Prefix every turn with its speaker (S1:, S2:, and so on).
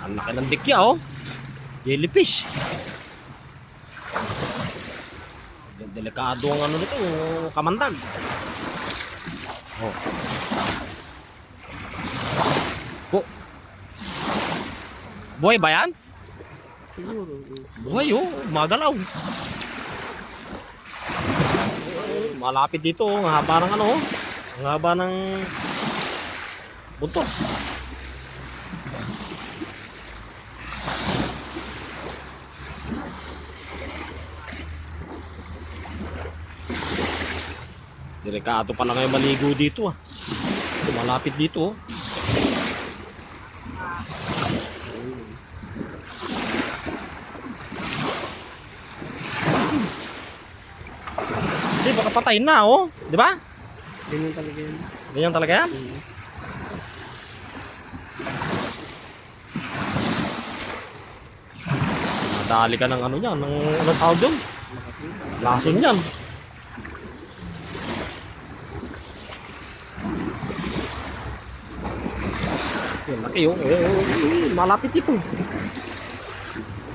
S1: Ang laki ng dikya, oh. Jellyfish. Delikado ang ano nito, yung kamandag. Oh. Oh. Buhay ba yan?
S2: Siguro.
S1: Buhay, oh. Magalaw. Malapit dito, oh. Ang haba ng ano, oh. Ang haba ng buntot. Delikado pala ngayon maligo dito, ah. Malapit dito, oh. Hindi, baka patayin na, oh. Di ba?
S2: Ganyan talaga yan.
S1: Ganyan talaga yan? Nadali ka ng ano yan, ng ano tawag doon? Lason yan. Yan, laki, oh. Malapit ito.